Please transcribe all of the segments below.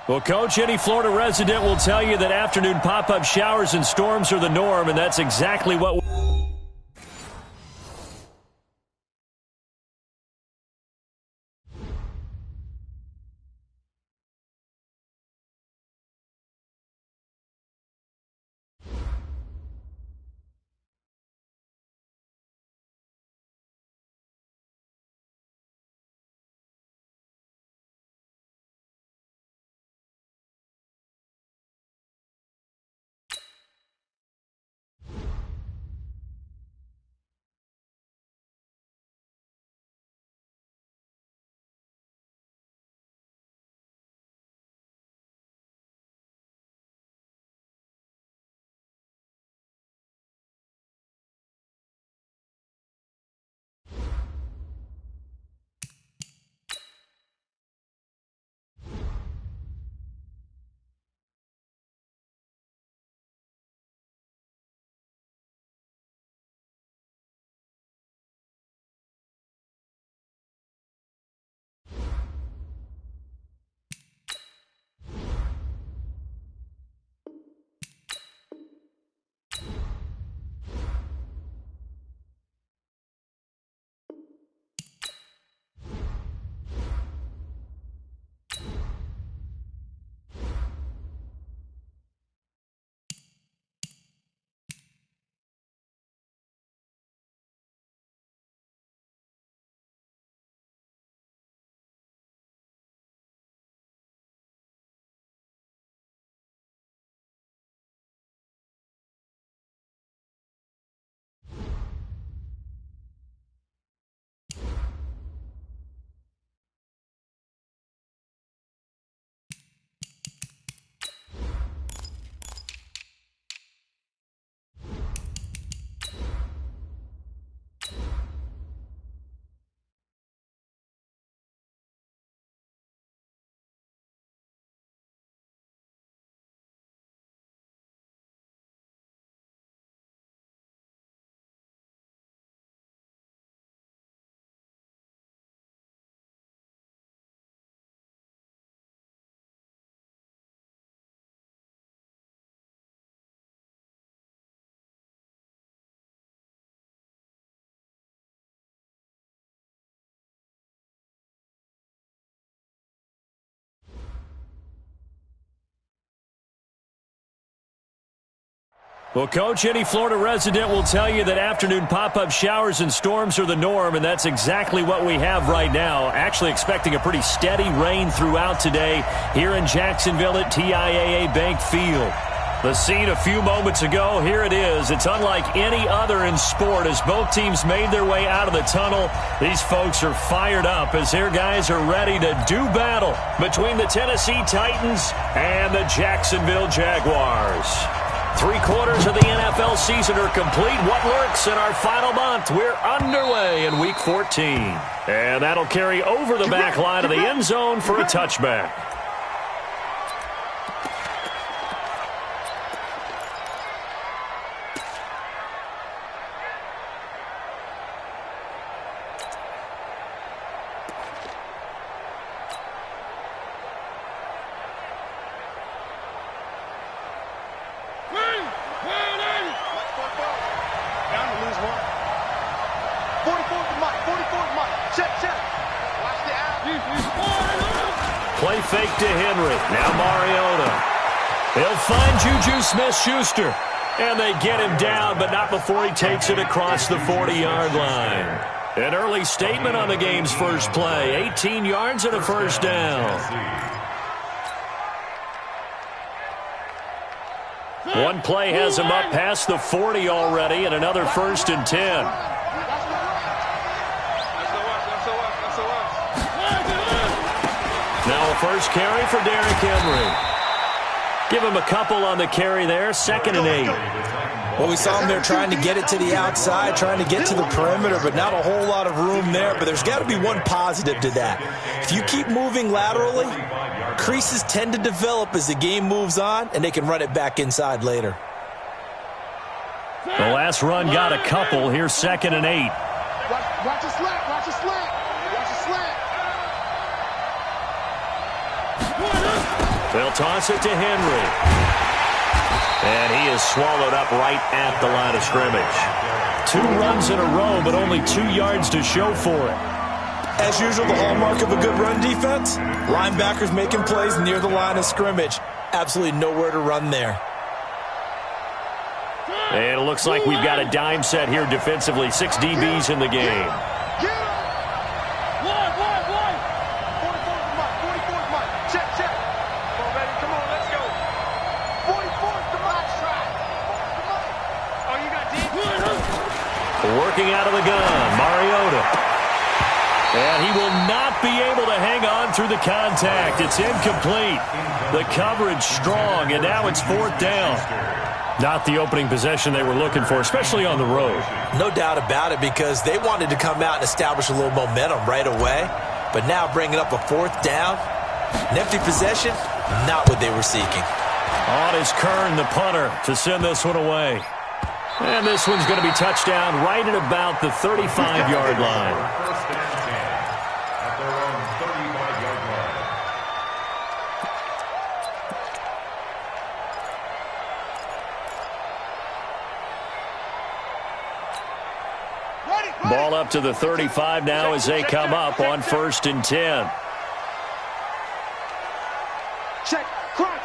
Well, Coach, any Florida resident will tell you that afternoon pop-up showers and storms are the norm, and that's exactly what Well, Coach, any Florida resident will tell you that afternoon pop-up showers and storms are the norm, and that's exactly what we have right now. Actually expecting a pretty steady rain throughout today here in Jacksonville at TIAA Bank Field. The scene a few moments ago, here it is. It's unlike any other in sport as both teams made their way out of the tunnel. These folks are fired up as their guys are ready to do battle between the Tennessee Titans and the Jacksonville Jaguars. 3/4 of the NFL season are complete. What lurks in our final month? We're underway in Week 14. And that'll carry over the back line of the end zone for a touchback. Play fake to Henry. Now Mariota. He'll find Juju Smith-Schuster. And they get him down, but not before he takes it across the 40-yard line. An early statement on the game's first play. 18 yards and a first down. One play has him up past the 40 already, and another 1st and 10. Now a first carry for Derrick Henry. Give him a couple on the carry there. 2nd and 8. Well, we saw him there trying to get it to the outside, trying to get to the perimeter, but not a whole lot of room there. But there's got to be one positive to that. If you keep moving laterally, creases tend to develop as the game moves on, and they can run it back inside later. The last run got a couple. Here's 2nd and 8. Watch the slant. Watch the slant. Watch the slant. They'll toss it to Henry. And he is swallowed up right at the line of scrimmage. 2 runs in a row, but only 2 yards to show for it. As usual, the hallmark of a good run defense, linebackers making plays near the line of scrimmage. Absolutely nowhere to run there. And it looks like we've got a dime set here defensively. 6 DBs in the game. Working out of the gun, Mariota. And he will not be able to hang on through the contact. It's incomplete. The coverage strong, and now it's 4th down. Not the opening possession they were looking for, especially on the road. No doubt about it, because they wanted to come out and establish a little momentum right away. But now bringing up a 4th down, an empty possession, not what they were seeking. On is Kern, the punter, to send this one away. And this one's going to be touchdown right at about the 35-yard line. Ball up to the 35 now as they come up on 1st and 10. Check, crunch.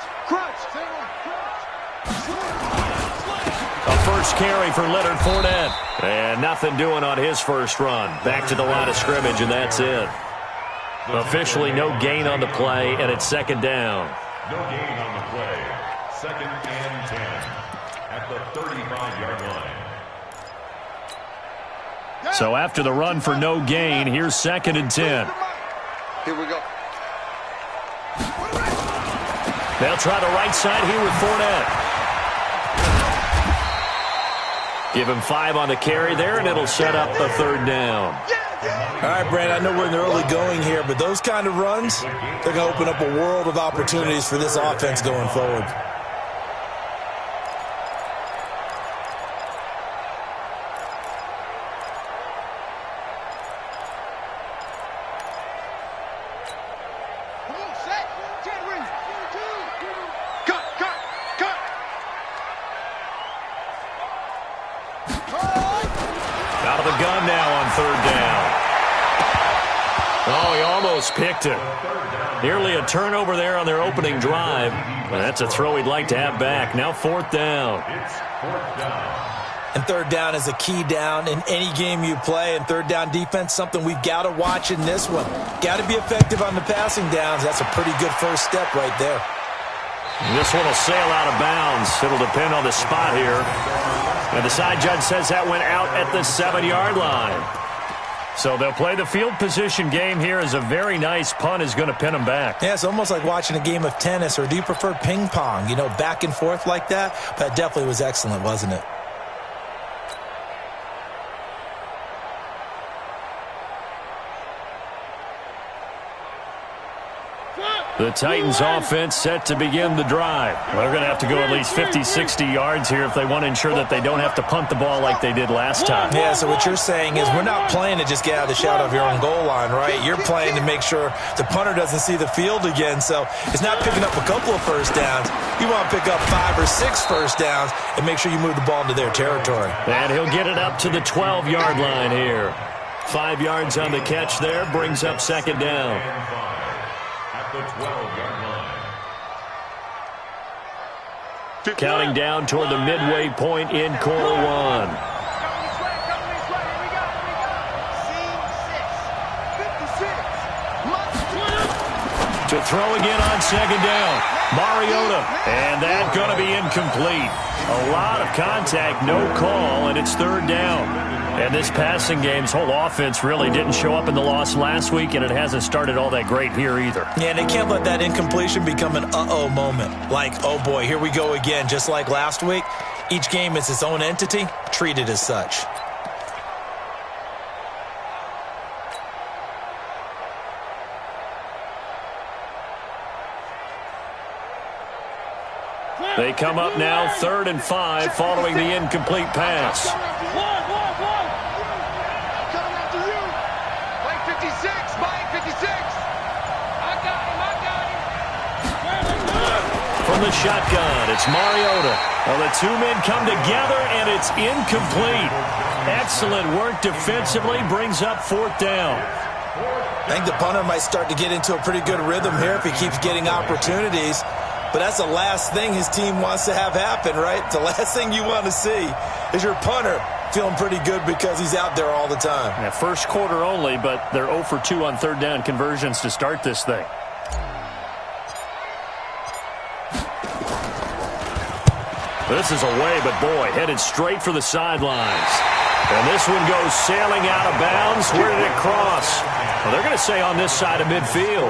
A first carry for Leonard Fournette. And nothing doing on his first run. Back to the line of scrimmage, and that's it. Officially no gain on the play, and it's 2nd down. No gain on the play. 2nd and 10 at the 35-yard line. So after the run for no gain, here's 2nd and 10. Here we go. They'll try the right side here with Fournette. Give him 5 on the carry there, and it'll set up the 3rd down. All right, Brand, I know we're in the early going here, but those kind of runs, they're going to open up a world of opportunities for this offense going forward. Out of the gun now on 3rd down. Oh, he almost picked it. Nearly a turnover there on their opening drive. Well, that's a throw he'd like to have back. Now 4th down. And 3rd down is a key down in any game you play. And 3rd down defense, something we've got to watch in this one. Got to be effective on the passing downs. That's a pretty good first step right there. This one will sail out of bounds. It'll depend on the spot here. And the side judge says that went out at the 7-yard line. So they'll play the field position game here as a very nice punt is going to pin them back. Yeah, it's almost like watching a game of tennis, or do you prefer ping pong? You know, back and forth like that? That definitely was excellent, wasn't it? The Titans offense set to begin the drive. They're going to have to go at least 50, 60 yards here if they want to ensure that they don't have to punt the ball like they did last time. Yeah, so what you're saying is we're not playing to just get out of the shadow of your own goal line, right? You're playing to make sure the punter doesn't see the field again. So it's not picking up a couple of first downs. You want to pick up 5 or 6 first downs and make sure you move the ball into their territory. And he'll get it up to the 12-yard line here. 5 yards on the catch there, brings up 2nd down. The 12-yard line. Counting down toward the midway point in quarter 1. To throw again on 2nd down. Mariota. And that's going to be incomplete. A lot of contact, no call, and it's 3rd down. And this passing game's whole offense really didn't show up in the loss last week, and it hasn't started all that great here either. Yeah, and they can't let that incompletion become an uh-oh moment. Like, oh boy, here we go again, just like last week. Each game is its own entity, treated as such. They come up now 3rd and 5 following the incomplete pass. Coming after you. Play 56, Mike, 56. I got him. from the shotgun. It's Mariota. Well, the two men come together, and it's incomplete. Excellent work defensively. Brings up 4th down. I think the punter might start to get into a pretty good rhythm here if he keeps getting opportunities. But that's the last thing his team wants to have happen, right? The last thing you want to see is your punter feeling pretty good because he's out there all the time. Yeah, first quarter only, but they're 0 for 2 on 3rd down conversions to start this thing. This is away, but boy, headed straight for the sidelines. And this one goes sailing out of bounds. Where did it cross? Well, they're going to say on this side of midfield.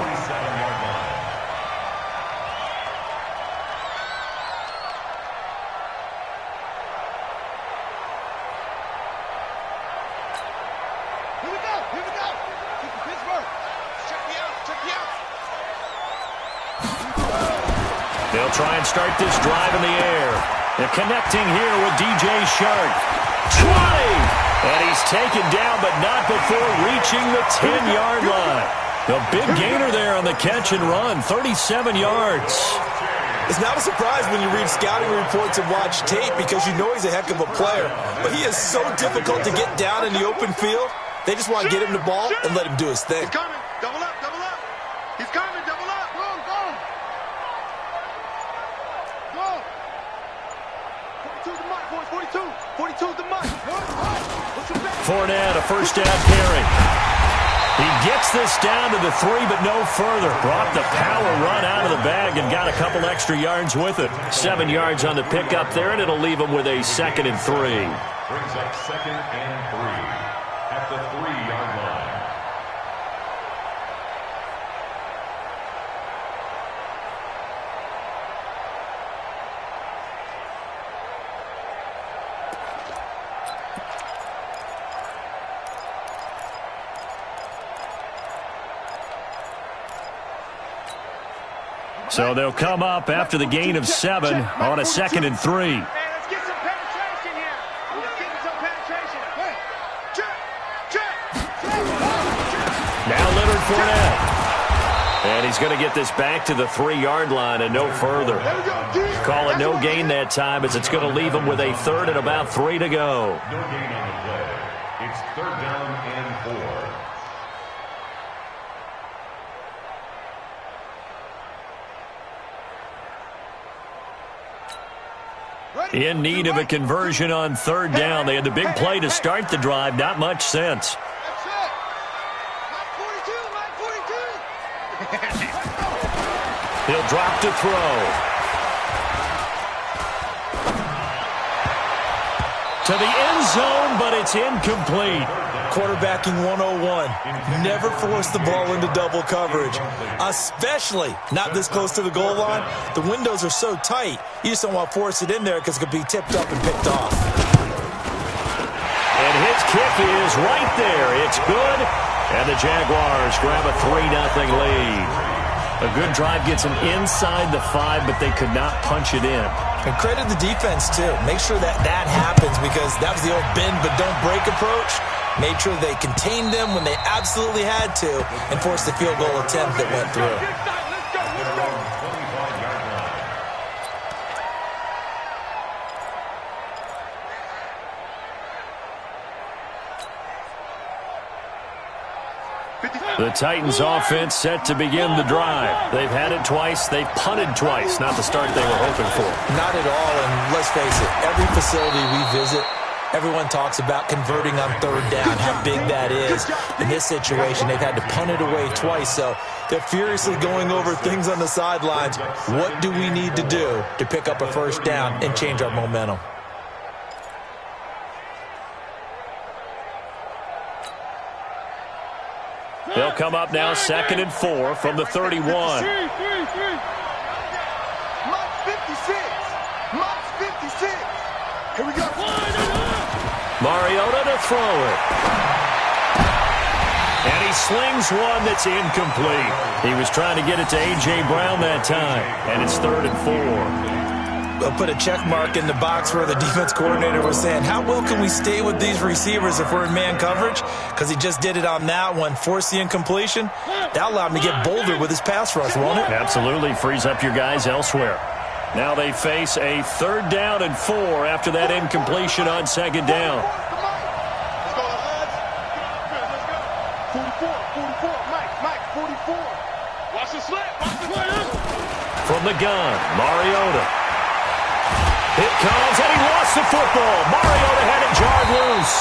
Here we go. Pittsburgh. Check me out. They'll try and start this drive in the air. They're connecting here with DJ Shark. 20! And he's taken down, but not before reaching the 10-yard line. The big gainer there on the catch and run, 37 yards. It's not a surprise when you read scouting reports and watch tape because you know he's a heck of a player. But he is so difficult to get down in the open field. They just want to get him the ball and let him do his thing. He's coming. Double up. He's coming. Double up. Go. 42 the mark, boys. 42 the mark. Fournette, a first down carry. He gets this down to the 3, but no further. Brought the power run out of the bag and got a couple extra yards with it. 7 yards on the pickup there, and it'll leave him with a 2nd and 3. Brings up 2nd and 3 at the 3-yard line. So they'll come up after the gain of 7 on a 2nd and 3. Hey, let's get some penetration here. Let's get some penetration. Hey, check. Now Leonard Fournette. And he's going to get this back to the 3-yard line and no further. Call it no gain that time as it's going to leave him with a 3rd and about 3 to go. No gain on the play. It's 3rd down and 4. In need of a conversion on 3rd down. They had the big play to start the drive. Not much sense. That's it. Mike 42. He'll drop to throw. To the end zone, but it's incomplete. Quarterbacking 101. Never force the ball into double coverage, especially not this close to the goal line. The windows are so tight, you just don't want to force it in there because it could be tipped up and picked off. And his kick is right there. It's good. And the Jaguars grab a 3-0 lead. A good drive gets them inside the 5, but they could not punch it in. And credit the defense, too. Make sure that happens because that was the old bend but don't break approach. Made sure they contained them when they absolutely had to and forced the field goal attempt that went through. The Titans offense set to begin the drive. They've had it twice. They've punted twice. Not the start they were hoping for. Not at all, and let's face it, every facility we visit, everyone talks about converting on 3rd down, how big that is. In this situation, they've had to punt it away twice, so they're furiously going over things on the sidelines. What do we need to do to pick up a 1st down and change our momentum? They'll come up now 2nd and 4 from the 31. Mark 56. Mark 56. Here we go. Mariota to throw it. And he slings one that's incomplete. He was trying to get it to A.J. Brown that time. And it's 3rd and 4. They'll put a check mark in the box where the defense coordinator was saying, how well can we stay with these receivers if we're in man coverage? Because he just did it on that one, forced the incompletion. That allowed him to get bolder with his pass rush, won't it? Absolutely. Frees up your guys elsewhere. Now they face a 3rd down and 4 after that incompletion on 2nd down. Let's go, lads. Let's go. 44. Mike, 44. Watch the slip. From the gun, Mariota. It comes, and he lost the football. Mariota had it jarred loose.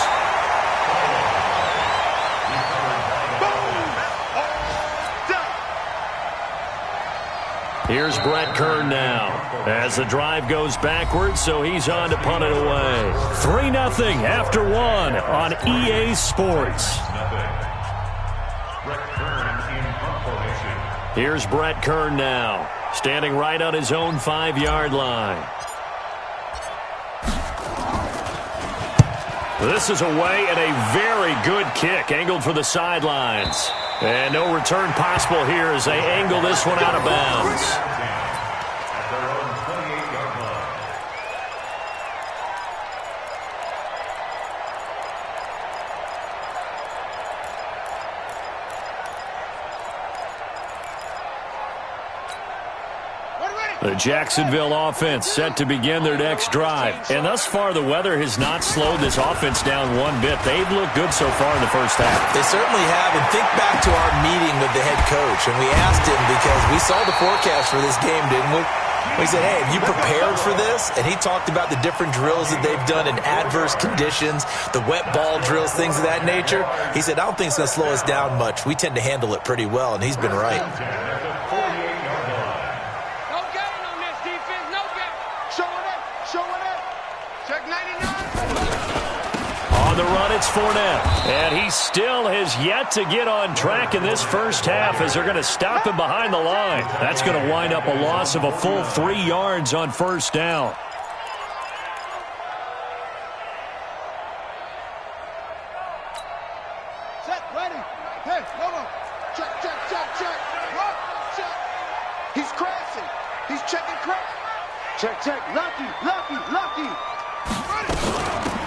Here's Brett Kern now as the drive goes backwards, so he's on to punt it away. 3-0 after 1 on EA Sports. Here's Brett Kern now, standing right on his own 5-yard line. This is away and a very good kick, angled for the sidelines. And no return possible here as they angle this one out of bounds. At their own 28-yard line. The Jacksonville offense set to begin their next drive. And thus far, the weather has not slowed this offense down one bit. They've looked good so far in the first half. They certainly have. And think back to our meeting with the head coach. And we asked him because we saw the forecast for this game, didn't we? We said, hey, have you prepared for this? And he talked about the different drills that they've done in adverse conditions, the wet ball drills, things of that nature. He said, I don't think it's going to slow us down much. We tend to handle it pretty well, and he's been right. Check 99. On the run, it's Fournette. And he still has yet to get on track in this first half as they're going to stop him behind the line. That's going to wind up a loss of a full 3 yards on 1st down. Check, ready. Hey, Nova. Check. What? Check. He's crashing. He's checking crash. Check. Lucky.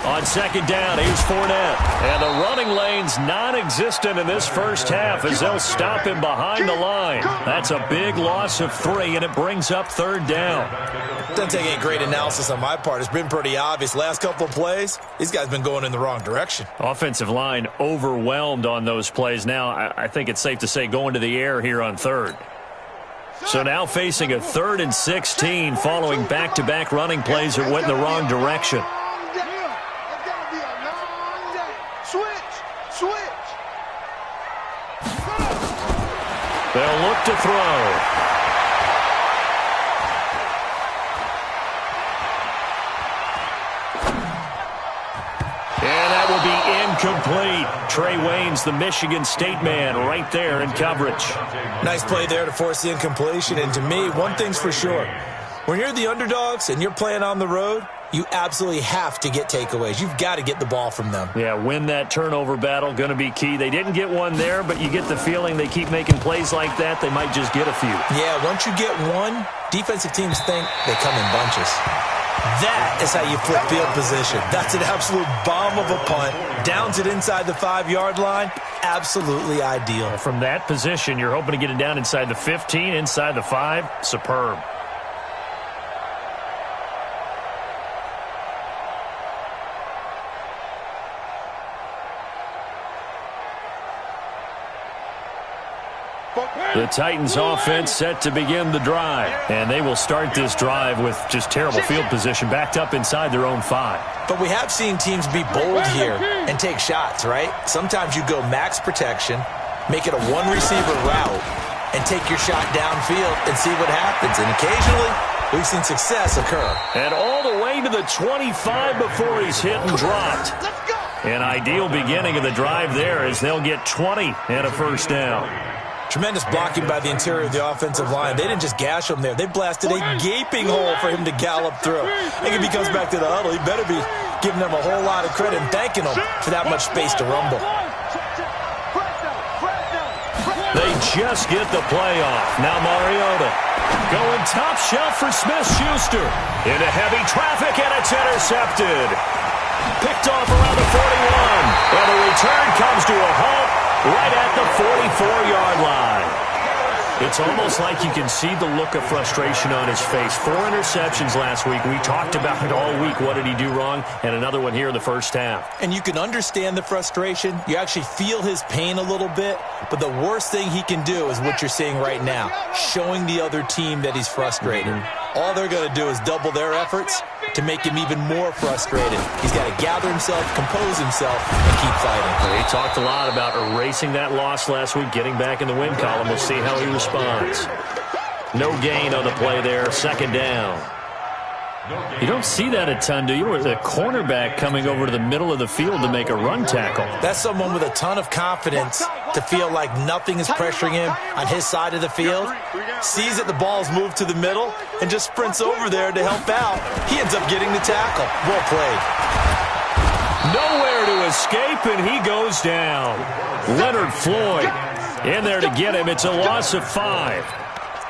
On 2nd down, here's Fournette. And the running lane's non-existent in this first half as they'll stop him behind the line. That's a big loss of 3, and it brings up 3rd down. Doesn't take any great analysis on my part. It's been pretty obvious. Last couple of plays, these guys been going in the wrong direction. Offensive line overwhelmed on those plays. Now, I think it's safe to say going to the air here on 3rd. So now facing a 3rd and 16 following back-to-back running plays that went in the wrong direction. Switch. They'll look to throw. And that will be incomplete. Trey Waynes, the Michigan State man, right there in coverage. Nice play there to force the incompletion. And to me, one thing's for sure. When you're the underdogs and you're playing on the road, you absolutely have to get takeaways. You've got to get the ball from them. Yeah, win that turnover battle, going to be key. They didn't get one there, but you get the feeling they keep making plays like that, they might just get a few. Yeah, once you get one, defensive teams think they come in bunches. That is how you flip field position. That's an absolute bomb of a punt. Downs it inside the 5-yard line. Absolutely ideal. From that position, you're hoping to get it down inside the 15, inside the 5. Superb. The Titans offense set to begin the drive, and they will start this drive with just terrible field position backed up inside their own 5. But we have seen teams be bold here and take shots, right? Sometimes you go max protection, make it a one-receiver route, and take your shot downfield and see what happens. And occasionally, we've seen success occur. And all the way to the 25 before he's hit and dropped. An ideal beginning of the drive there as they'll get 20 and a 1st down. Tremendous blocking by the interior of the offensive line. They didn't just gash him there. They blasted a gaping hole for him to gallop through. I think if he comes back to the huddle, he better be giving them a whole lot of credit and thanking them for that much space to rumble. They just get the play off. Now Mariota going top shelf for Smith-Schuster. Into heavy traffic, and it's intercepted. Picked off around the 41. And the return comes to a halt right at the 44-yard line. It's almost like you can see the look of frustration on his face. 4 interceptions last week. We talked about it all week. What did he do wrong? And another one here in the first half. And you can understand the frustration. You actually feel his pain a little bit. But the worst thing he can do is what you're seeing right now, showing the other team that he's frustrated. All they're going to do is double their efforts to make him even more frustrated. He's got to gather himself, compose himself, and keep fighting. He talked a lot about erasing that loss last week, getting back in the win column. We'll see how he responds. No gain on the play there, second down. You don't see that a ton, do you? With a cornerback coming over to the middle of the field to make a run tackle. That's someone with a ton of confidence to feel like nothing is pressuring him on his side of the field. Sees that the ball's moved to the middle and just sprints over there to help out. He ends up getting the tackle. Well played. Nowhere to escape, and he goes down. Leonard Floyd in there to get him. It's a loss of 5.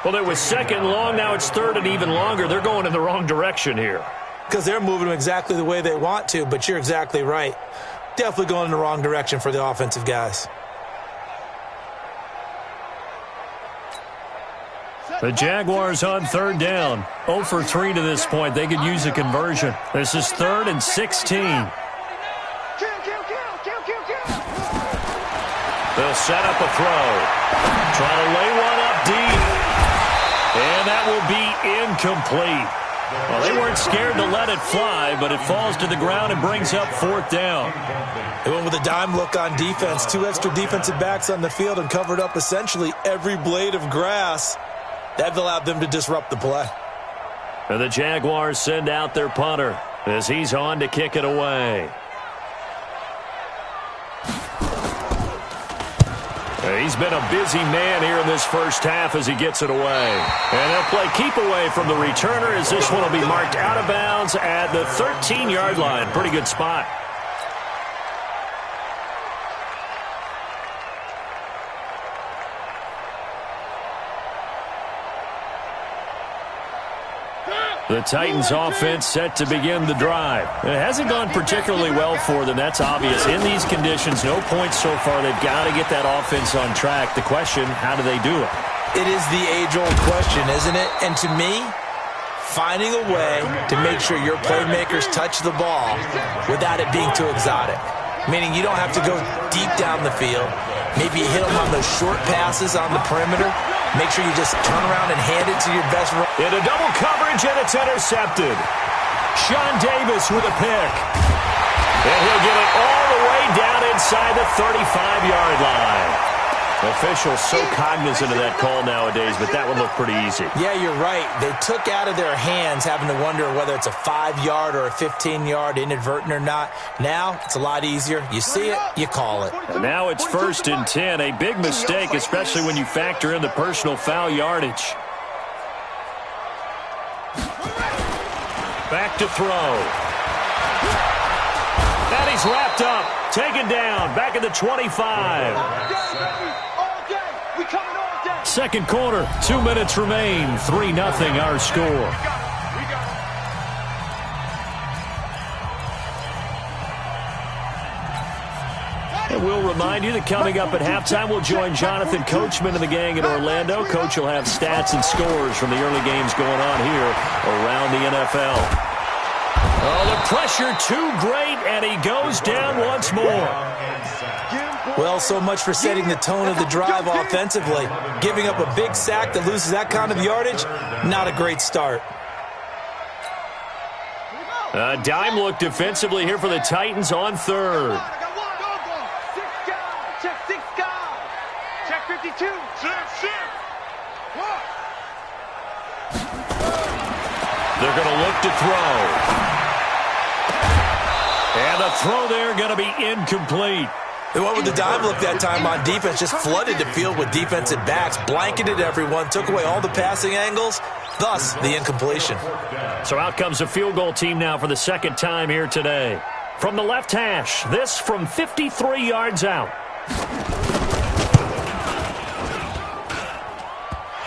Well, it was second and long. Now it's third and even longer. They're going in the wrong direction here. Because they're moving them exactly the way they want to, but you're exactly right. Definitely going in the wrong direction for the offensive guys. The Jaguars on third down. 0 for 3 to this point. They could use a conversion. This is 3rd and 16. They'll set up a throw. Try to lay one up deep. And that will be incomplete. Well, they weren't scared to let it fly, but it falls to the ground and brings up 4th down. They went with a dime look on defense. 2 extra defensive backs on the field and covered up essentially every blade of grass. That allowed them to disrupt the play. And the Jaguars send out their punter as he's on to kick it away. He's been a busy man here in this first half as he gets it away. And they'll play keep away from the returner as this one will be marked out of bounds at the 13-yard line. Pretty good spot. The Titans offense set to begin the drive. It hasn't gone particularly well for them. That's obvious. In these conditions, no points so far. They've got to get that offense on track. The question, how do they do it? It is the age-old question, isn't it? And to me, finding a way to make sure your playmakers touch the ball without it being too exotic. Meaning you don't have to go deep down the field. Maybe you hit them on those short passes on the perimeter. Make sure you just turn around and hand it to your best runner. Into double coverage, and it's intercepted. Sean Davis with a pick. And he'll get it all the way down inside the 35-yard line. Officials so cognizant of that call nowadays, but that one looked pretty easy. Yeah, you're right. They took out of their hands having to wonder whether it's a 5-yard or a 15-yard inadvertent or not. Now, it's a lot easier. You see it, you call it. And now it's 1st and 10. A big mistake, especially when you factor in the personal foul yardage. Back to throw. And he's wrapped up. Taken down. Back at the 25. Second quarter, 2 minutes remain. 3-0 our score. And we'll remind you that coming up at halftime, we'll join Jonathan Coachman and the gang in Orlando. Coach will have stats and scores from the early games going on here around the NFL. Oh, the pressure too great, and he goes down once more. Well, so much for setting the tone of the drive offensively. Giving up a big sack that loses that kind of yardage, not a great start. A dime look defensively here for the Titans on third. Check 6 guys. Check 52. They're going to look to throw. And the throw there going to be incomplete. They went with the dime look that time on defense, just flooded the field with defensive backs, blanketed everyone, took away all the passing angles, thus the incompletion. So out comes a field goal team now for the second time here today. From the left hash, this from 53 yards out.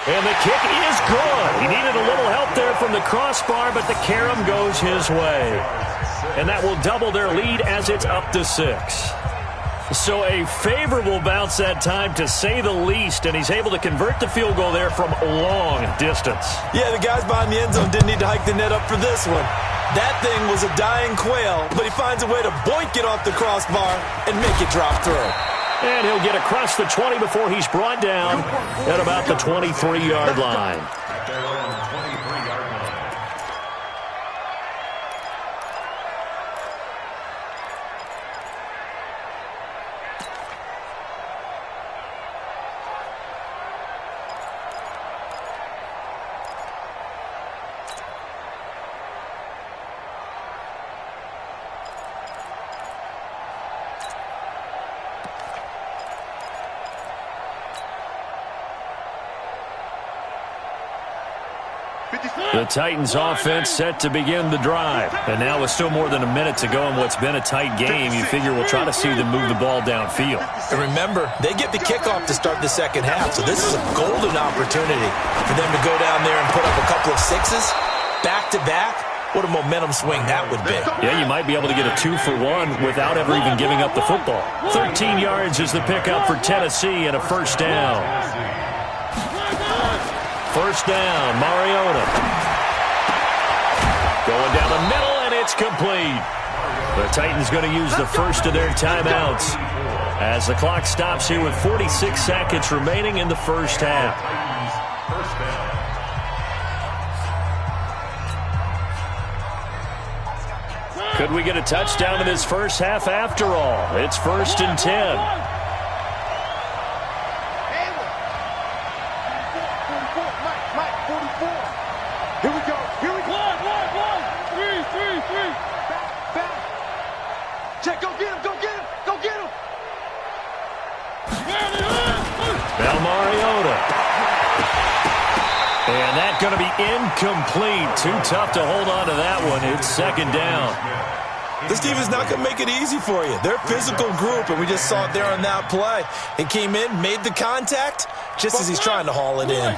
And the kick is good. He needed a little help there from the crossbar, but the carom goes his way. And that will double their lead as it's up to 6. So a favorable bounce that time, to say the least, and he's able to convert the field goal there from long distance. Yeah, the guys behind the end zone didn't need to hike the net up for this one. That thing was a dying quail, but he finds a way to boink it off the crossbar and make it drop through. And he'll get across the 20 before he's brought down at about the 23-yard line. The Titans offense set to begin the drive. And now with still more than a minute to go in what's been a tight game, you figure we'll try to see them move the ball downfield. And remember, they get the kickoff to start the second half, so this is a golden opportunity for them to go down there and put up a couple of sixes back-to-back. What a momentum swing that would be. Yeah, you might be able to get a 2-for-1 without ever even giving up the football. 13 yards is the pickup for Tennessee and a first down. First down, Mariota. Going down the middle, and it's complete. The Titans going to use the first of their timeouts as the clock stops here with 46 seconds remaining in the first half. Could we get a touchdown in this first half after all? It's 1st and 10. Now Mariota. And that's going to be incomplete. Too tough to hold on to that one. It's second down. This team is not going to make it easy for you. They're a physical group, and we just saw it there on that play. He came in, made the contact, just as he's trying to haul it in.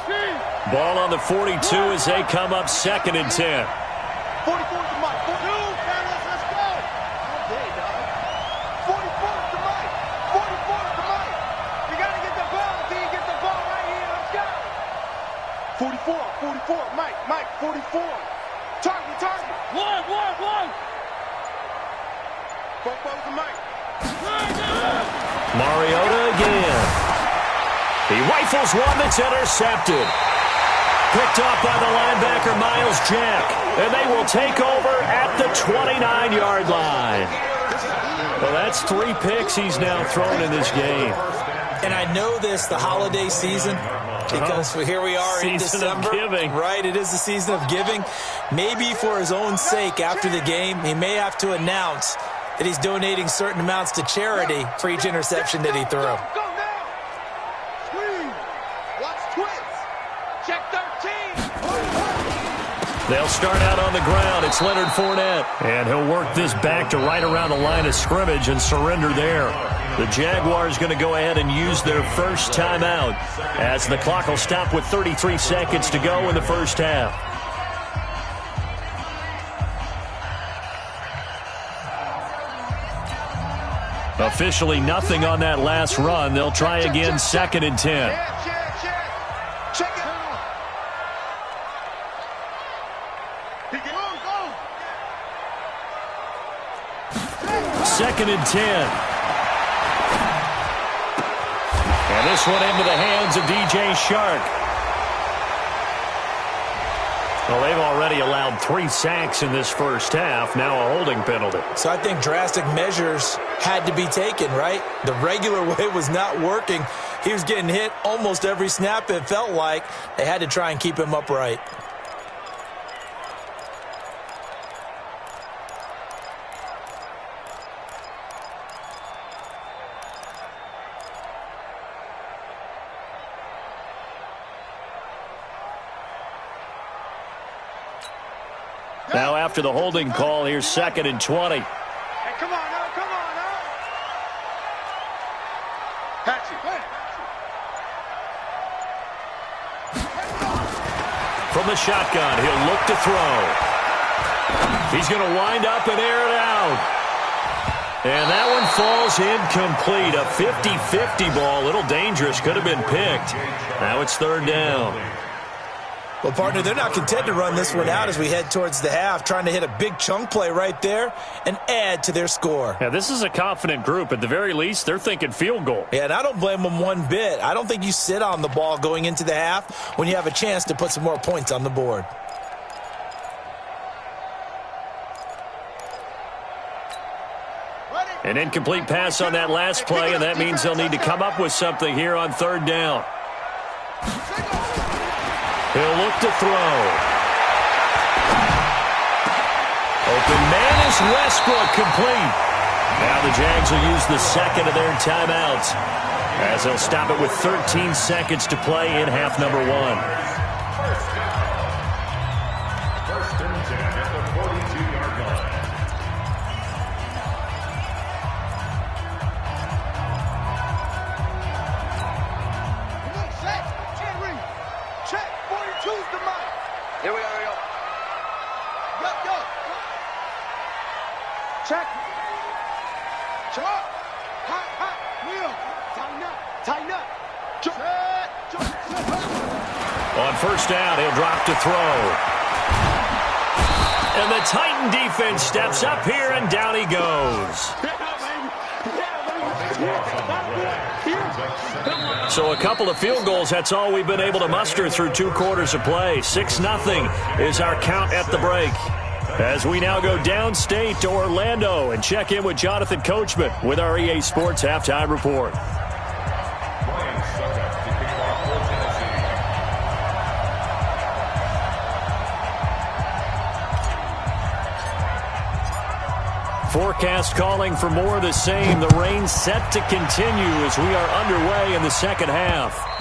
Ball on the 42 as they come up 2nd and 10. 44 to Mike. 42. Let's go. Okay, dog. 44 to Mike. 44 to Mike. You got to get the ball until you get the ball right here. Let's go. 44. Mike. 44. Target. One. Both to Mike. Mariota again. He rifles one that's intercepted. Picked off by the linebacker, Miles Jack. And they will take over at the 29-yard line. Well, that's 3 picks he's now thrown in this game. And I know this, the holiday season, because here we are in December. Season of giving. Right, it is the season of giving. Maybe for his own sake after the game, he may have to announce that he's donating certain amounts to charity for each interception that he threw. Go now. Squeeze. Watch twist. Check 13. They'll start out on the ground. It's Leonard Fournette. And he'll work this back to right around the line of scrimmage and surrender there. The Jaguars going to go ahead and use their first timeout as the clock will stop with 33 seconds to go in the first half. Officially nothing on that last run. They'll try again 2nd and 10. Check it. 2nd and 10. And this one into the hands of DJ Shark. Well, they've already allowed 3 sacks in this first half. Now a holding penalty. So I think drastic measures had to be taken, right? The regular way was not working. He was getting hit almost every snap, it felt like. They had to try and keep him upright. Now after the holding call, here's 2nd and 20. Hey, come on now. Patch it. From the shotgun, he'll look to throw. He's going to wind up and air it out. And that one falls incomplete. A 50-50 ball. A little dangerous. Could have been picked. Now it's third down. Well, partner, they're not content to run this one out as we head towards the half, trying to hit a big chunk play right there and add to their score. Yeah, this is a confident group. At the very least, they're thinking field goal. Yeah, and I don't blame them one bit. I don't think you sit on the ball going into the half when you have a chance to put some more points on the board. An incomplete pass on that last play, and that means they'll need to come up with something here on third down. He'll look to throw. Open man is Westbrook, complete. Now the Jags will use the second of their timeouts as they'll stop it with 13 seconds to play in half number one. First and 10 at the 42-yard line. Check, 42's the mic. Here we go. Yo. Check. Hot. Wheel. Tighten up. On first down, he'll drop to throw. And the Titan defense steps up here, and down he goes. So a couple of field goals, that's all we've been able to muster through 2 quarters of play. 6-0 is our count at the break. As we now go downstate to Orlando and check in with Jonathan Coachman with our EA Sports Halftime Report. Forecast calling for more of the same. The rain set to continue as we are underway in the second half.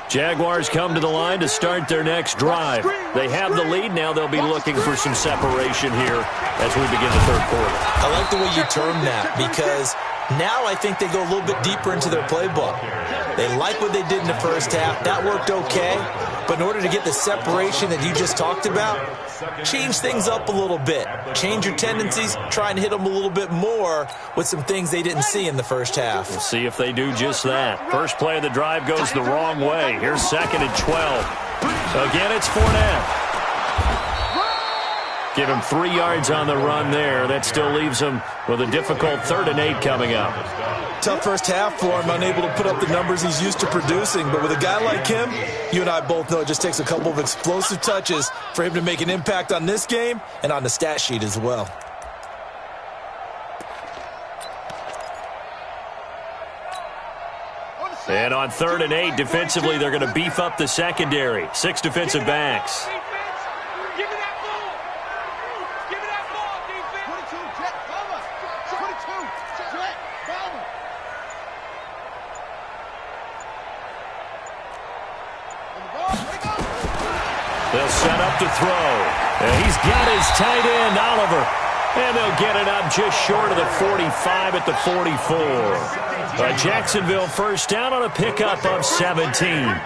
Jaguars come to the line to start their next drive. They have the lead. Now they'll be looking for some separation here as we begin the third quarter. I like the way you term that because now I think they go a little bit deeper into their playbook. They like what they did in the first half. That worked okay. But in order to get the separation that you just talked about, change things up a little bit. Change your tendencies. Try and hit them a little bit more with some things they didn't see in the first half. We'll see if they do just that. First play of the drive goes the wrong way. Here's 2nd and 12. Again, it's Fournette. Give him 3 yards on the run there. That still leaves him with a difficult 3rd and 8 coming up. Tough first half for him, unable to put up the numbers he's used to producing. But with a guy like him, you and I both know it just takes a couple of explosive touches for him to make an impact on this game and on the stat sheet as well. And on 3rd and 8, defensively, they're going to beef up the secondary. 6 defensive backs. They'll set up to throw. And he's got his tight end, Oliver. And they'll get it up just short of the 45 at the 44. A Jacksonville first down on a pickup of 17. Jacksonville,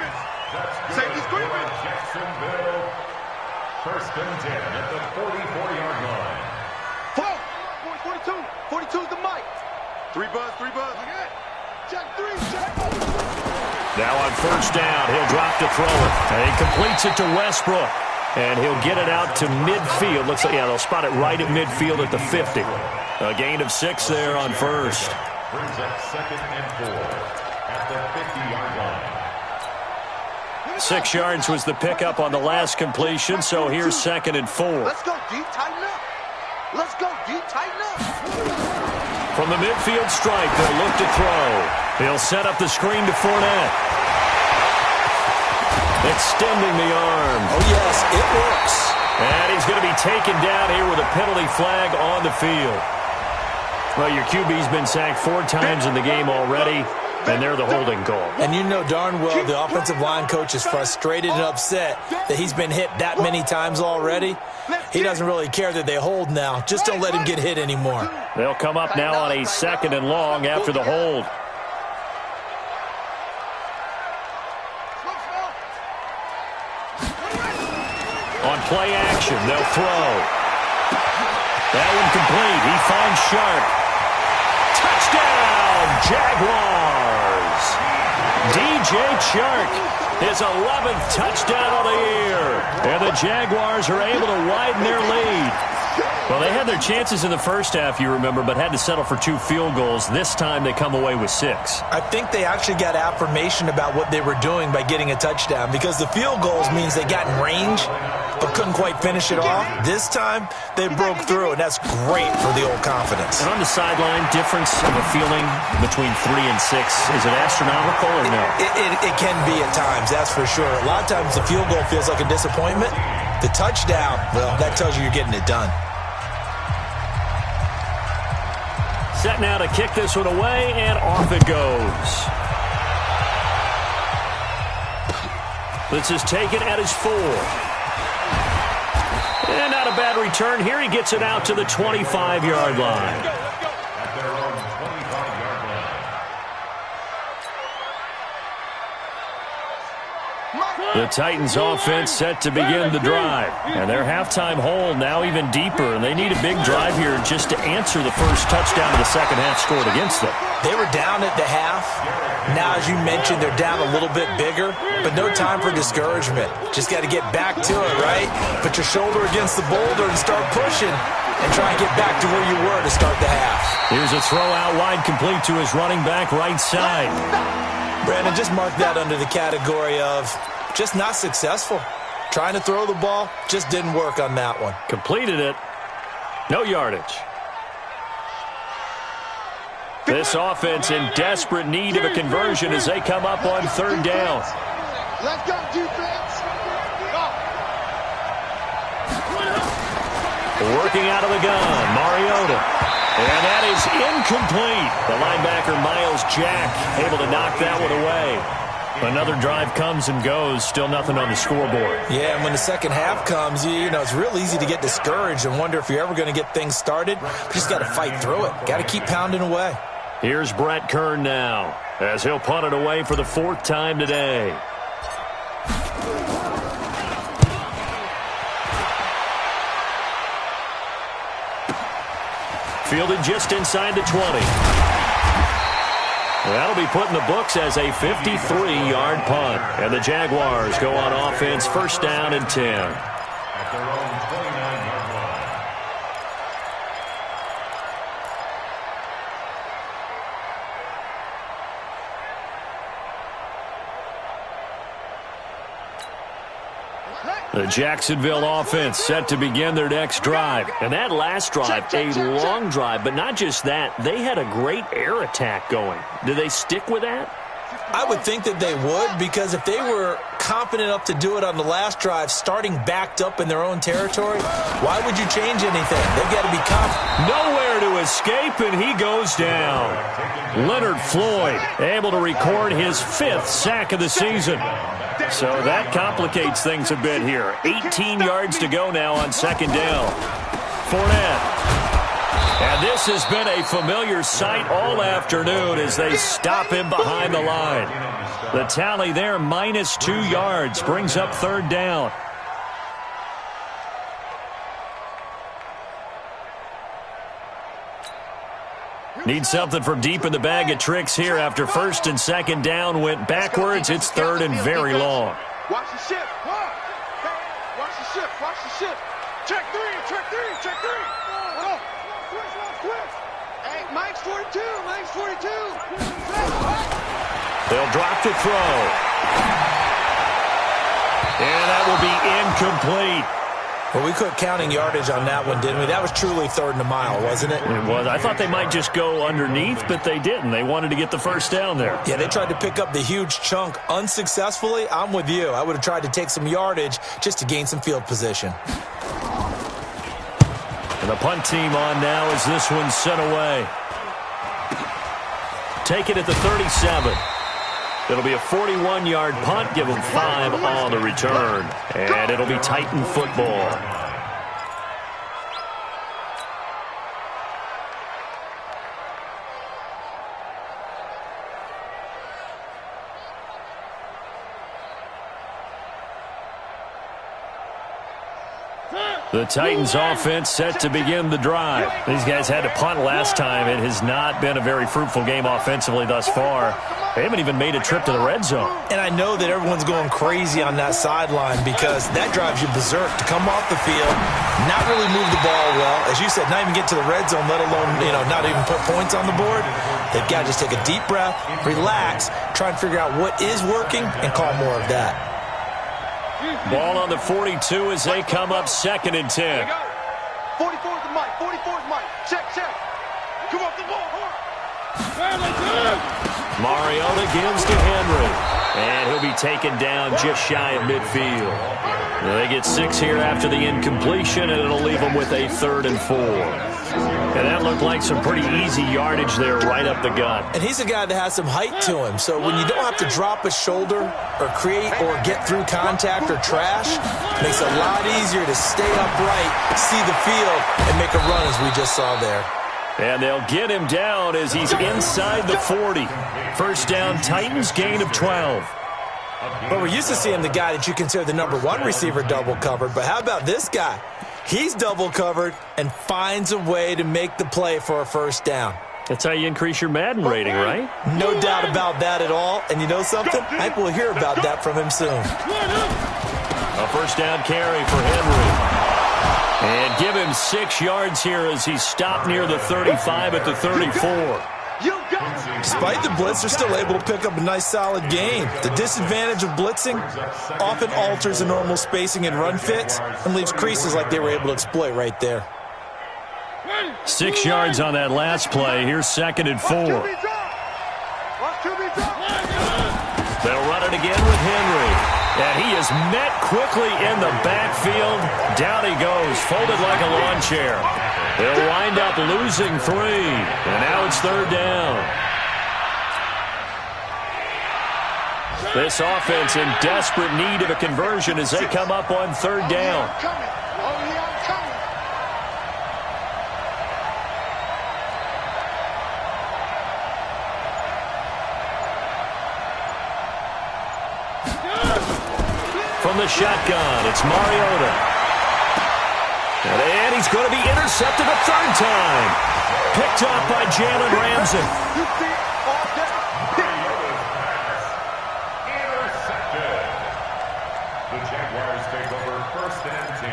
first and 10 at the 44-yard line. 42's the mic. 3 buzz. Check 3. Now on first down, he'll drop to throw it. And he completes it to Westbrook. And he'll get it out to midfield. Looks like, yeah, they'll spot it right at midfield at the 50. A gain of 6 there on first. Brings up 2nd and 4 at the 50-yard line. 6 yards was the pickup on the last completion, so here's 2nd and 4. Let's go deep, tighten up. From the midfield stripe, they'll look to throw. He'll set up the screen to Fournette. Extending the arm. Oh, yes, it works. And he's going to be taken down here with a penalty flag on the field. Well, your QB's been sacked 4 times in the game already. And they're the holding goal. And you know darn well the offensive line coach is frustrated and upset that he's been hit that many times already. He doesn't really care that they hold now. Just don't let him get hit anymore. They'll come up now on a 2nd and long after the hold. On play action, they'll throw. That one complete. He finds Sharp. Touchdown, Jaguars. DJ Chark, his 11th touchdown of the year. And the Jaguars are able to widen their lead. Well, they had their chances in the first half, you remember, but had to settle for 2 field goals. This time they come away with 6. I think they actually got affirmation about what they were doing by getting a touchdown, because the field goals means they got in range but couldn't quite finish it off. This time they broke through, and that's great for the old confidence. And on the sideline, difference of a feeling between 3 and 6, is it astronomical or no? It can be at times, that's for sure. A lot of times the field goal feels like a disappointment. The touchdown, well, that tells you you're getting it done. Set now to kick this one away, and off it goes. This is taken at his 4. And not a bad return here. He gets it out to the 25-yard line. At their own 25-yard line. The Titans offense set to begin the drive. And their halftime hole now even deeper. And they need a big drive here just to answer the first touchdown of the second half scored against them. They were down at the half. Now, as you mentioned, they're down a little bit bigger, but no time for discouragement. Just got to get back to it, right? Put your shoulder against the boulder and start pushing and try and get back to where you were to start the half. Here's a throw out wide, complete to his running back right side. Brandon, just mark that under the category of just not successful. Trying to throw the ball, just didn't work on that one. Completed it. No yardage. This offense in desperate need of a conversion as they come up on 3rd down. Let's go, defense. Working out of the gun, Mariota. And that is incomplete. The linebacker, Miles Jack, able to knock that one away. Another drive comes and goes, still nothing on the scoreboard. Yeah, and when the second half comes, you know, it's real easy to get discouraged and wonder if you're ever going to get things started. You just got to fight through it. Got to keep pounding away. Here's Brett Kern now, as he'll punt it away for the 4th time today. Fielded just inside the 20. That'll be put in the books as a 53-yard punt. And the Jaguars go on offense, 1st down and 10. At their own 29-yard line. The Jacksonville offense set to begin their next drive. And that last drive, a long drive, but not just that. They had a great air attack going. Do they stick with that? I would think that they would, because if they were confident enough to do it on the last drive, starting backed up in their own territory, why would you change anything? They've got to be confident. Nowhere to escape, and he goes down. Leonard Floyd able to record his 5th sack of the season. So that complicates things a bit here. 18 yards to go now on 2nd down. Fournette. And this has been a familiar sight all afternoon as they stop him behind the line. The tally there, -2 yards, brings up 3rd down. Need something from deep in the bag of tricks here after 1st and 2nd down went backwards. It's 3rd and very long. Watch the shift. Watch the shift. Watch the shift. Check 3. Check 3. Check 3. Switch. Hey, Mike's 42. Mike's 42. They'll drop the throw. And that will be incomplete. Well, we quit counting yardage on that one, didn't we? That was truly 3rd and a mile, wasn't it? It was. I thought they might just go underneath, but they didn't. They wanted to get the 1st down there. Yeah, they tried to pick up the huge chunk unsuccessfully. I'm with you. I would have tried to take some yardage just to gain some field position. And the punt team on now as this one's sent away. take it at the 37. It'll be a 41-yard punt, give them 5 on the return. And it'll be Titan football. The Titans offense set to begin the drive. These guys had to punt last time. It has not been a very fruitful game offensively thus far. They haven't even made a trip to the red zone. And I know that everyone's going crazy on that sideline because that drives you berserk to come off the field, not really move the ball well. As you said, not even get to the red zone, let alone, not even put points on the board. They've got to just take a deep breath, relax, try and figure out what is working, and call more of that. Ball on the 42 as they come up 2nd and 10. 44 is the mic. 44 is Mike. Check. Come off the ball. Mariota gives to Henry. And he'll be taken down just shy of midfield. They get 6 here after the incompletion, and it'll leave them with a 3rd and 4. And that looked like some pretty easy yardage there right up the gut. And he's a guy that has some height to him. So when you don't have to drop a shoulder or create or get through contact or trash, it makes it a lot easier to stay upright, see the field, and make a run as we just saw there. And they'll get him down as he's inside the 40. First down, Titans, gain of 12. Well, we're used to seeing the guy that you consider the number 1 receiver double covered, but how about this guy? He's double covered and finds a way to make the play for a first down. That's how you increase your Madden rating, right? No doubt about that at all. And you know something? I think we'll hear about that from him soon. A first down carry for Henry. And give him 6 yards here as he's stopped near the 35 at the 34. Despite the blitz, they're still able to pick up a nice solid gain. The disadvantage of blitzing often alters the normal spacing and run fits and leaves creases like they were able to exploit right there. 6 yards on that last play. Here's 2nd and 4. They'll run it again with Henry. And he is met quickly in the backfield. Down he goes, folded like a lawn chair. They'll wind up losing 3. And now it's 3rd down. This offense in desperate need of a conversion as they come up on 3rd down. From the shotgun, it's Mariota. And he's going to be intercepted a 3rd time. Picked off by Jalen Ramsey. Intercepted. The Jaguars take over 1st and 10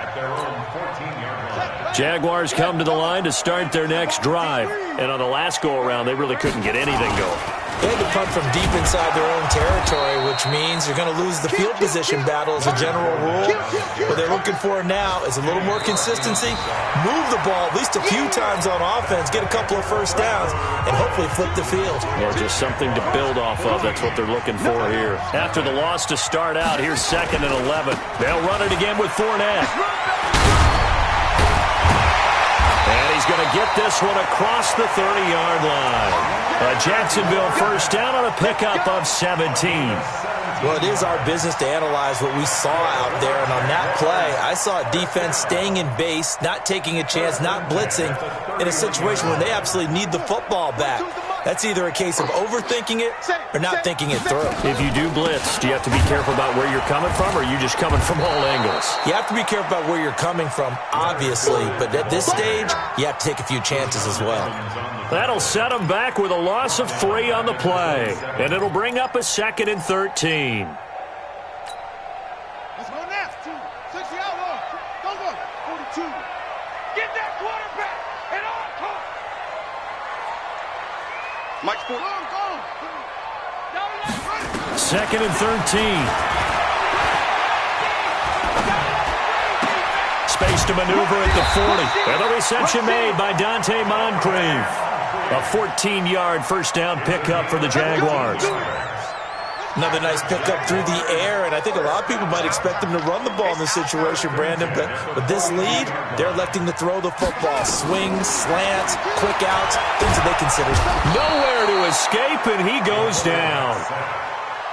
at their own 14-yard line. Jaguars come to the line to start their next drive. And on the last go-around, they really couldn't get anything going. They had to punt from deep inside their own territory, which means you're going to lose the field position battle as a general rule. What they're looking for now is a little more consistency, move the ball at least a few times on offense, get a couple of first downs, and hopefully flip the field. Well, just something to build off of. That's what they're looking for here. After the loss to start out, here's 2nd and 11. They'll run it again with Fournette. And he's going to get this one across the 30-yard line. A Jacksonville first down on a pickup of 17. Well, it is our business to analyze what we saw out there. And on that play, I saw a defense staying in base, not taking a chance, not blitzing, in a situation where they absolutely need the football back. That's either a case of overthinking it or not thinking it through. If you do blitz, do you have to be careful about where you're coming from, or are you just coming from all angles? You have to be careful about where you're coming from, obviously. But at this stage, you have to take a few chances as well. That'll set them back with a loss of 3 on the play. And it'll bring up a 2nd and 13. Let's go next. 60 out. Go. 42. Get that quarterback. And on. Mike's go. 2nd and 13. Space to maneuver at the 40. And the reception made by Dante Moncrief. A 14-yard first down pickup for the Jaguars. Another nice pickup through the air, and I think a lot of people might expect them to run the ball in this situation, Brandon, but with this lead, they're electing to throw the football. Swings, slants, quick outs, things that they consider. Nowhere to escape, and he goes down.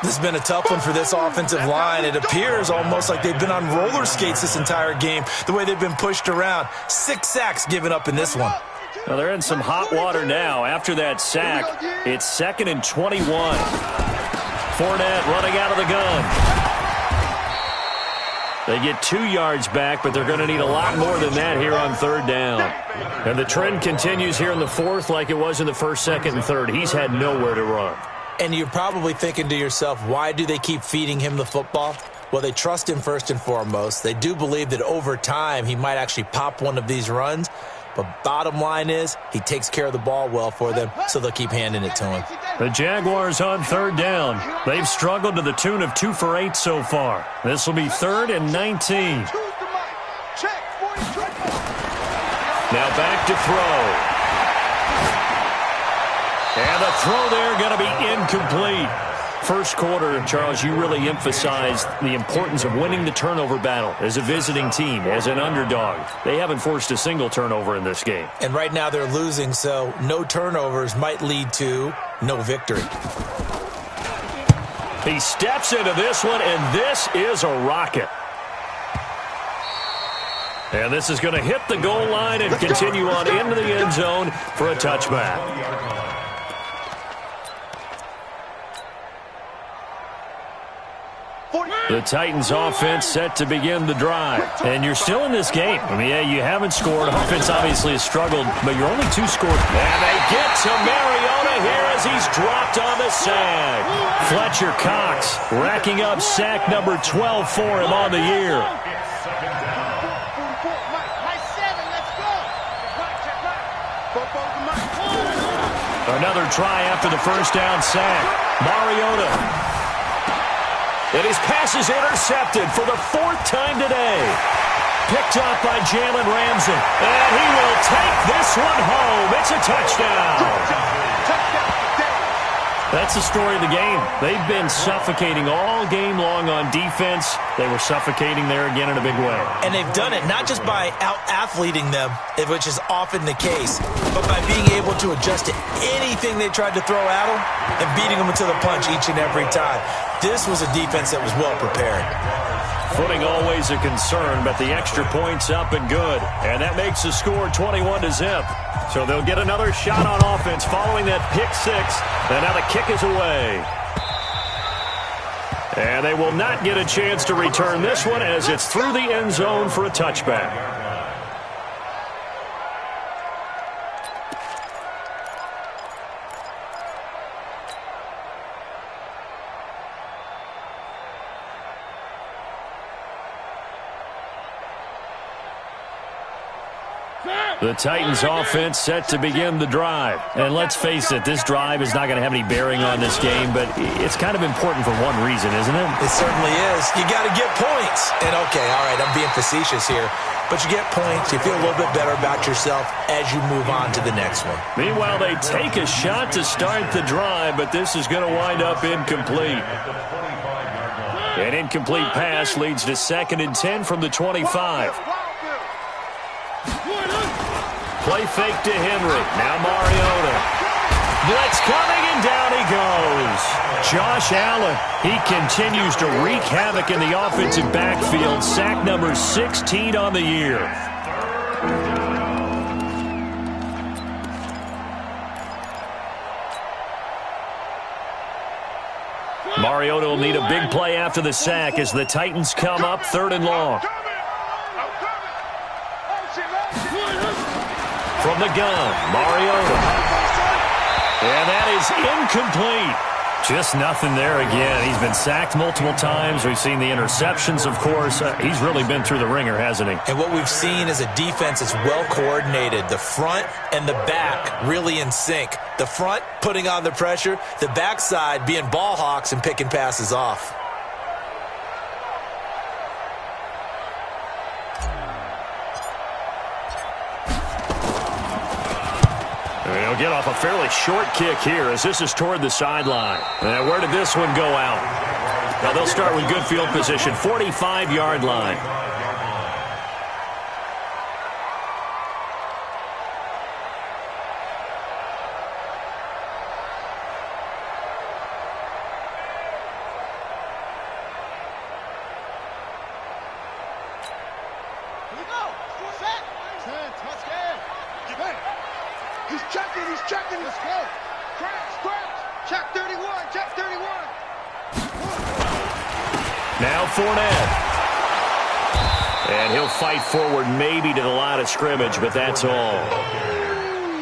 This has been a tough one for this offensive line. It appears almost like they've been on roller skates this entire game, the way they've been pushed around. 6 sacks given up in this one. Well, they're in some hot water now. After that sack, it's 2nd and 21. Fournette running out of the gun. They get 2 yards back, but they're going to need a lot more than that here on 3rd down. And the trend continues here in the 4th like it was in the 1st, 2nd, and 3rd. He's had nowhere to run. And you're probably thinking to yourself, why do they keep feeding him the football? Well, they trust him first and foremost. They do believe that over time he might actually pop one of these runs. But bottom line is, he takes care of the ball well for them, so they'll keep handing it to him. The Jaguars on 3rd down. They've struggled to the tune of 2 for 8 so far. This will be 3rd and 19. Now back to throw. And the throw there going to be incomplete. First quarter, Charles, you really emphasized the importance of winning the turnover battle as a visiting team, as an underdog. They haven't forced a single turnover in this game. And right now they're losing, so no turnovers might lead to no victory. He steps into this one, and this is a rocket. And this is going to hit the goal line and continue on into the end zone for a touchback. The Titans offense set to begin the drive. And you're still in this game. I mean, yeah, you haven't scored. Offense obviously has struggled, but you're only 2 scored. And they get to Mariota here as he's dropped on the sack. Fletcher Cox racking up sack number 12 for him on the year. Another try after the first down sack. Mariota. And his pass is intercepted for the 4th time today. Picked up by Jalen Ramsey. And he will take this one home. It's a touchdown. That's the story of the game. They've been suffocating all game long on defense. They were suffocating there again in a big way. And they've done it not just by out-athleting them, which is often the case, but by being able to adjust to anything they tried to throw at them and beating them to the punch each and every time. This was a defense that was well prepared. Footing always a concern, but the extra point's up and good. And that makes the score 21-0. So they'll get another shot on offense following that pick 6. And now the kick is away. And they will not get a chance to return this one as it's through the end zone for a touchback. The Titans offense set to begin the drive. And let's face it, this drive is not going to have any bearing on this game, but it's kind of important for one reason, isn't it? It certainly is. You got to get points. And okay, all right, I'm being facetious here, but you get points, you feel a little bit better about yourself as you move on to the next one. Meanwhile, they take a shot to start the drive, but this is going to wind up incomplete. An incomplete pass leads to 2nd and 10 from the 25. Play fake to Henry. Now Mariota. Blitz coming, and down he goes. Josh Allen, he continues to wreak havoc in the offensive backfield. Sack number 16 on the year. Mariota will need a big play after the sack as the Titans come up 3rd and long. From the gun, Mariota. And that is incomplete. Just nothing there again. He's been sacked multiple times. We've seen the interceptions, of course. He's really been through the ringer, hasn't he? And what we've seen is a defense that's well coordinated. The front and the back really in sync. The front putting on the pressure. The backside being ball hawks and picking passes off. They'll get off a fairly short kick here as this is toward the sideline. And where did this one go out? Now they'll start with good field position, 45-yard line. He's checking. Let's go. Crash. Check 31. Check 31. Now Fournette. And he'll fight forward maybe to the line of scrimmage, but that's all.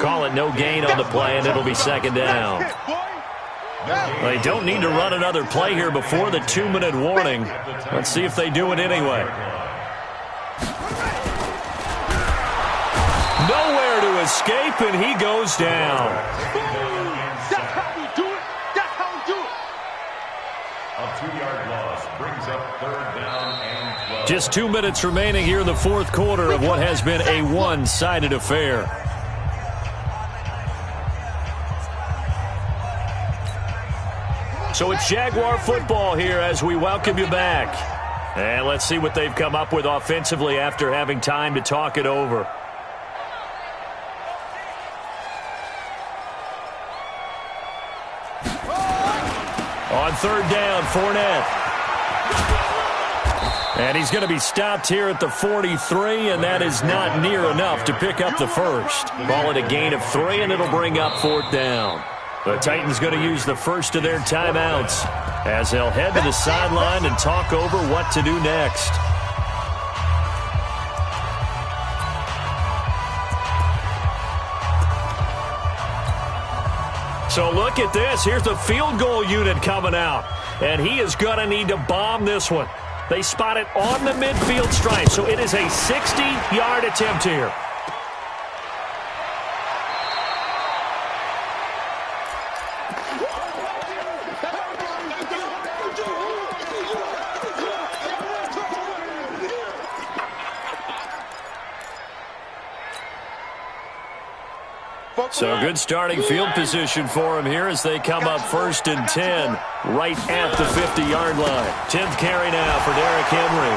Call it no gain on the play, and it'll be second down. They don't need to run another play here before the 2-minute warning. Let's see if they do it anyway. Nowhere to escape, and he goes down. That's how we do it. That's how we do it. A 2-yard loss brings up third down and 12. Just 2 minutes remaining here in the fourth quarter of what has been a one-sided affair. So it's Jaguar football here as we welcome you back. And let's see what they've come up with offensively after having time to talk it over. On third down, Fournette. And he's going to be stopped here at the 43, and that is not near enough to pick up the first. Call it a gain of 3, and it'll bring up fourth down. The Titans going to use the first of their timeouts as they'll head to the sideline and talk over what to do next. So look at this. Here's the field goal unit coming out, and he is going to need to bomb this one. They spot it on the midfield stripe, so it is a 60-yard attempt here. So good starting field position for him here as they come up 1st and 10 right at the 50-yard line. 10th carry now for Derrick Henry.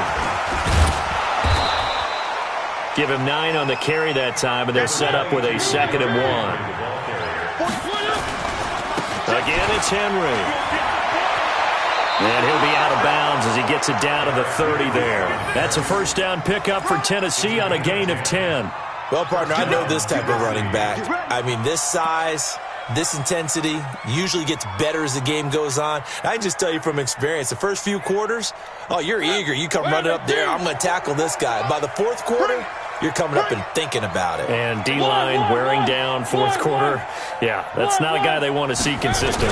Give him 9 on the carry that time, and they're set up with a 2nd and 1. Again, it's Henry. And he'll be out of bounds as he gets it down to the 30 there. That's a first down pickup for Tennessee on a gain of 10. Well, partner, I know this type of running back. I mean, this size, this intensity usually gets better as the game goes on. I can just tell you from experience, the first few quarters, oh, you're eager. You come running up there, I'm going to tackle this guy. By the fourth quarter, you're coming up and thinking about it. And D-line wearing down fourth quarter. Yeah, that's not a guy they want to see consistently.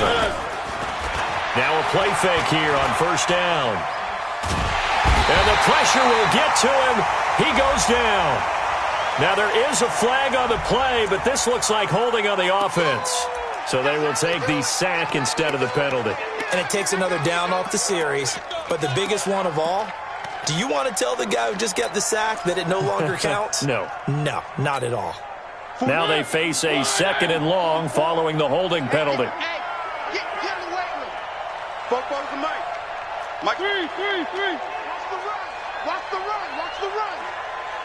Now a play fake here on first down. And the pressure will get to him. He goes down. Now, there is a flag on the play, but this looks like holding on the offense. So they will take the sack instead of the penalty. And it takes another down off the series. But the biggest one of all, do you want to tell the guy who just got the sack that it no longer counts? No. No, not at all. Now they face a 2nd and long following the holding penalty. Hey, get in the weight room. Both to Mike. Mike. Three. Watch the run.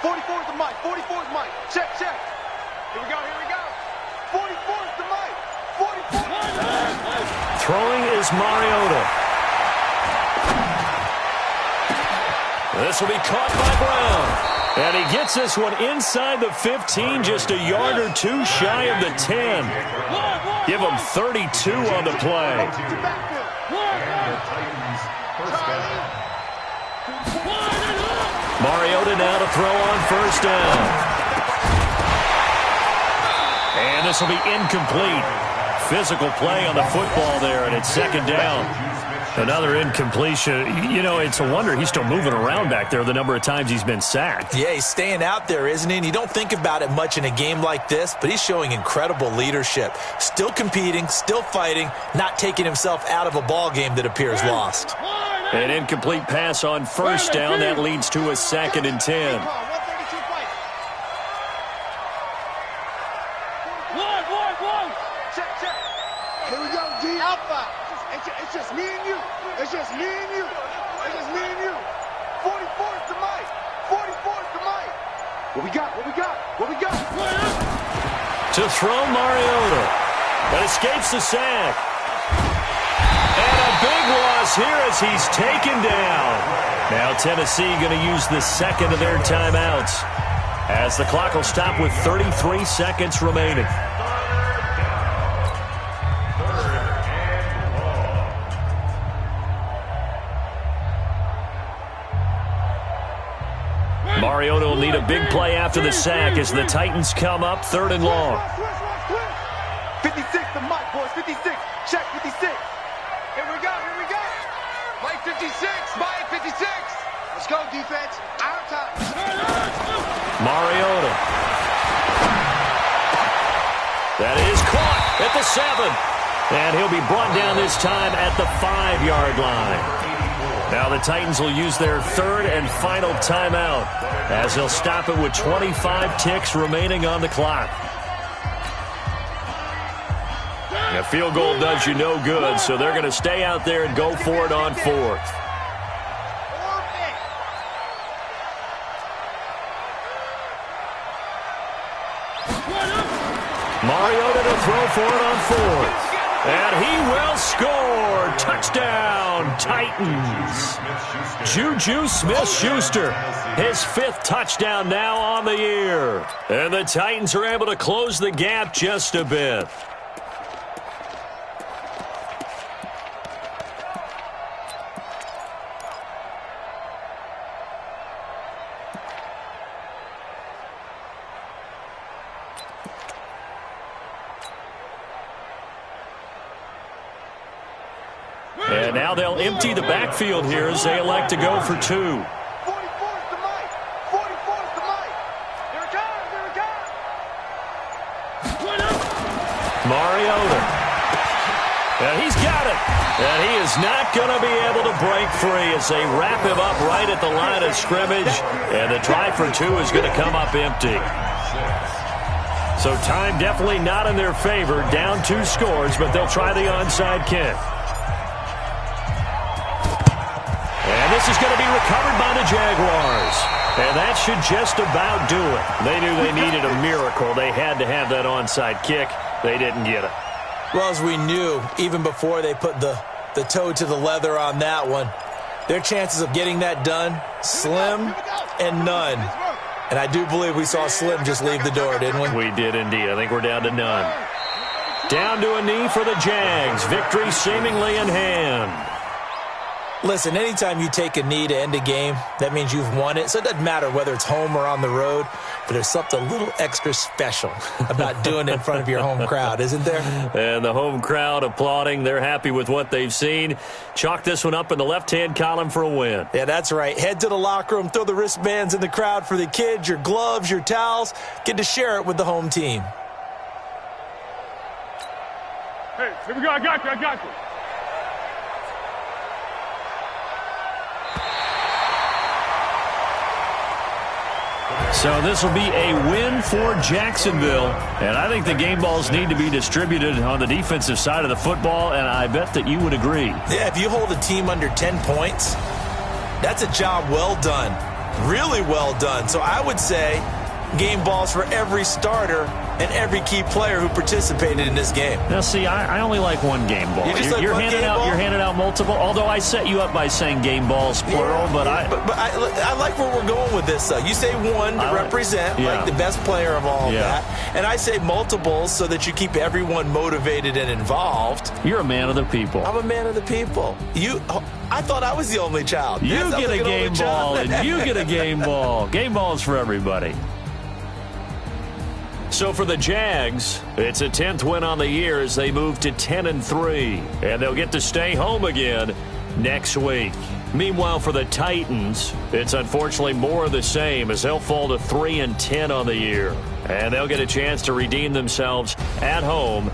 44 is the Mike. 44 is Mike. Check. Here we go. 44 is the Mike. 44. Throwing is Mariota. This will be caught by Brown. And he gets this one inside the 15, just a yard or two shy of the 10. Give him 32 on the play. Mariota now to throw on first down. And this will be incomplete. Physical play on the football there, and it's 2nd down. Another incompletion. You know, it's a wonder he's still moving around back there the number of times he's been sacked. Yeah, he's staying out there, isn't he? And you don't think about it much in a game like this, but he's showing incredible leadership. Still competing, still fighting, not taking himself out of a ball game that appears lost. An incomplete pass on first down. That leads to a 2nd and 10. What we got? What we got? What we got? To throw Mariota. But escapes the sack. And a big loss here as he's taken down. Now Tennessee going to use the second of their timeouts, as the clock will stop with 33 seconds remaining. Mariota will need a big play after the sack as the Titans come up 3rd and long. 56 to Mike, boys. 56. Check 56. Here we go. Here we go. Mike 56. Mike 56. Let's go, defense. Our time. Mariota. That is caught at the 7. And he'll be brought down this time at the 5-yard line. Now the Titans will use their 3rd and final timeout, as they'll stop it with 25 ticks remaining on the clock. A field goal does you no good, so they're going to stay out there and go for it on 4th. Mariota to throw for it on 4th. And he will score. Touchdown, Titans. Juju Smith-Schuster, his 5th touchdown now on the year. And the Titans are able to close the gap just a bit. And now they'll empty the backfield here as they elect to go for 2. 44's to Mike. 44's to Mike. Here it comes. Here it comes. Mariota. And he's got it. And he is not going to be able to break free as they wrap him up right at the line of scrimmage. And the try for 2 is going to come up empty. So time definitely not in their favor. Down 2 scores, but they'll try the onside kick. And this is going to be recovered by the Jaguars. And that should just about do it. They knew they needed a miracle. They had to have that onside kick. They didn't get it. Well, as we knew, even before they put the toe to the leather on that one, their chances of getting that done, slim and none. And I do believe we saw Slim just leave the door, didn't we? We did indeed. I think we're down to none. Down to a knee for the Jags. Victory seemingly in hand. Listen, anytime you take a knee to end a game, that means you've won it. So it doesn't matter whether it's home or on the road, but there's something a little extra special about doing it in front of your home crowd, isn't there? And the home crowd applauding. They're happy with what they've seen. Chalk this one up in the left-hand column for a win. Yeah, that's right. Head to the locker room, throw the wristbands in the crowd for the kids, your gloves, your towels. Get to share it with the home team. Hey, here we go. I got you. I got you. So this will be a win for Jacksonville. And I think the game balls need to be distributed on the defensive side of the football, and I bet that you would agree. Yeah, if you hold a team under 10 points, that's a job well done. Really well done. So I would say game balls for every starter and every key player who participated in this game. Now, see, I only like one game ball. You're handing out multiple, although I set you up by saying game balls, plural. But I like where we're going with this, though. You say one to represent, like the best player of all of that. And I say multiples so that you keep everyone motivated and involved. You're a man of the people. I'm a man of the people. I thought I was the only child. You get a game ball, and you get a game ball. Game balls for everybody. So for the Jags, it's a 10th win on the year as they move to 10-3, and they'll get to stay home again next week. Meanwhile, for the Titans, it's unfortunately more of the same as they'll fall to 3-10 on the year, and they'll get a chance to redeem themselves at home